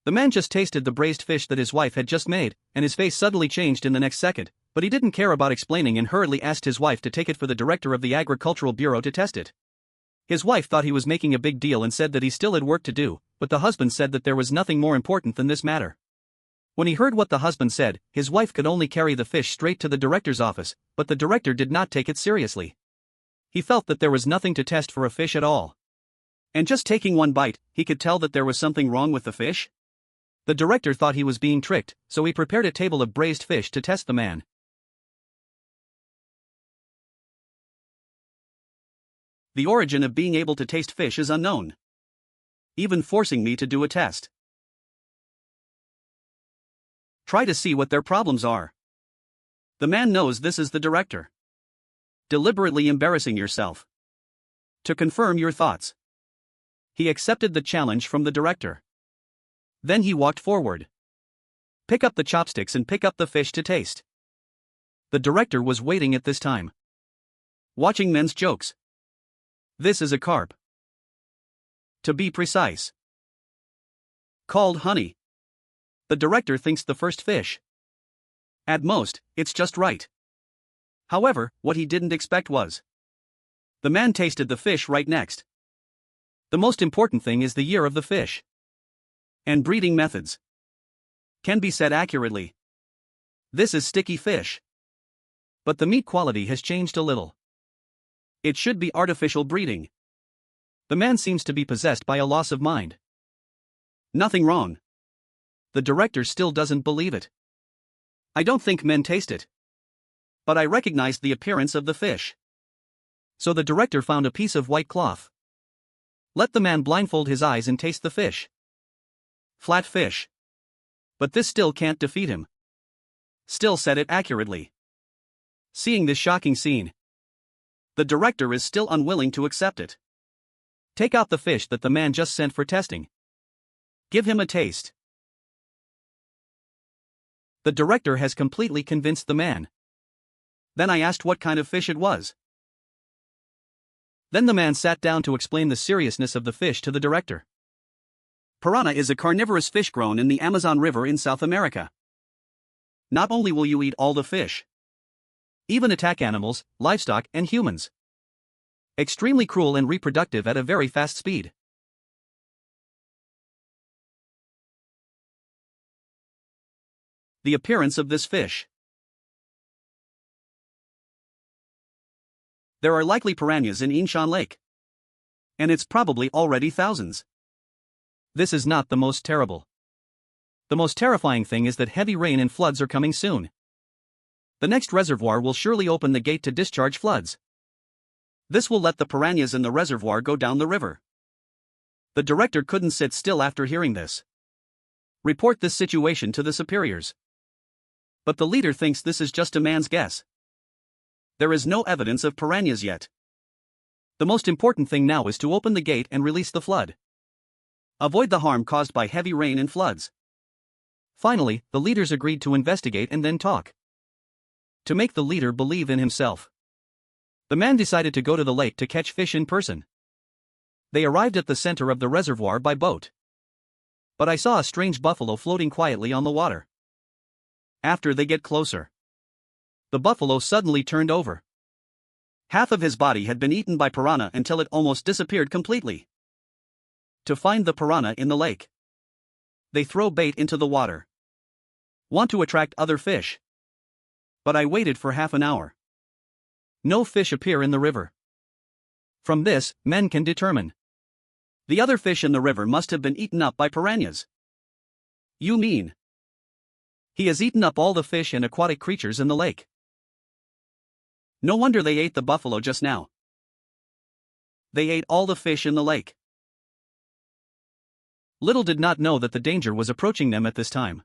The man just tasted the braised fish that his wife had just made, and his face suddenly changed in the next second, but he didn't care about explaining and hurriedly asked his wife to take it for the director of the Agricultural Bureau to test it. His wife thought he was making a big deal and said that he still had work to do, but the husband said that there was nothing more important than this matter. When he heard what the husband said, his wife could only carry the fish straight to the director's office, but the director did not take it seriously. He felt that there was nothing to test for a fish at all. And just taking one bite, he could tell that there was something wrong with the fish? The director thought he was being tricked, so he prepared a table of braised fish to test the man. The origin of being able to taste fish is unknown, even forcing me to do a test. Try to see what their problems are. The man knows this is the director. Deliberately embarrassing yourself. To confirm your thoughts. He accepted the challenge from the director. Then he walked forward. Pick up the chopsticks and pick up the fish to taste. The director was waiting at this time, watching men's jokes. This is a carp. To be precise. Called honey. The director thinks the first fish. At most, it's just right. However, what he didn't expect was the man tasted the fish right next. The most important thing is the year of the fish. And breeding methods. Can be said accurately. This is sticky fish. But the meat quality has changed a little. It should be artificial breeding. The man seems to be possessed by a loss of mind. Nothing wrong. The director still doesn't believe it. I don't think men taste it. But I recognized the appearance of the fish. So the director found a piece of white cloth. Let the man blindfold his eyes and taste the fish. Flat fish. But this still can't defeat him. Still said it accurately. Seeing this shocking scene, the director is still unwilling to accept it. Take out the fish that the man just sent for testing. Give him a taste. The director has completely convinced the man. Then I asked what kind of fish it was. Then the man sat down to explain the seriousness of the fish to the director. Piranha is a carnivorous fish grown in the Amazon River in South America. Not only will you eat all the fish, even attack animals, livestock, and humans. Extremely cruel and reproductive at a very fast speed. The appearance of this fish. There are likely piranhas in Inshan Lake. And it's probably already thousands. This is not the most terrible. The most terrifying thing is that heavy rain and floods are coming soon. The next reservoir will surely open the gate to discharge floods. This will let the piranhas in the reservoir go down the river. The director couldn't sit still after hearing this. Report this situation to the superiors. But the leader thinks this is just a man's guess. There is no evidence of piranhas yet. The most important thing now is to open the gate and release the flood. Avoid the harm caused by heavy rain and floods. Finally, the leaders agreed to investigate and then talk. To make the leader believe in himself, the man decided to go to the lake to catch fish in person. They arrived at the center of the reservoir by boat. But I saw a strange buffalo floating quietly on the water. After they get closer, the buffalo suddenly turned over. Half of his body had been eaten by piranha until it almost disappeared completely. To find the piranha in the lake, they throw bait into the water. Want to attract other fish. But I waited for half an hour. No fish appear in the river. From this, men can determine the other fish in the river must have been eaten up by piranhas. You mean he has eaten up all the fish and aquatic creatures in the lake? No wonder they ate the buffalo just now. They ate all the fish in the lake. Little did not know that the danger was approaching them at this time.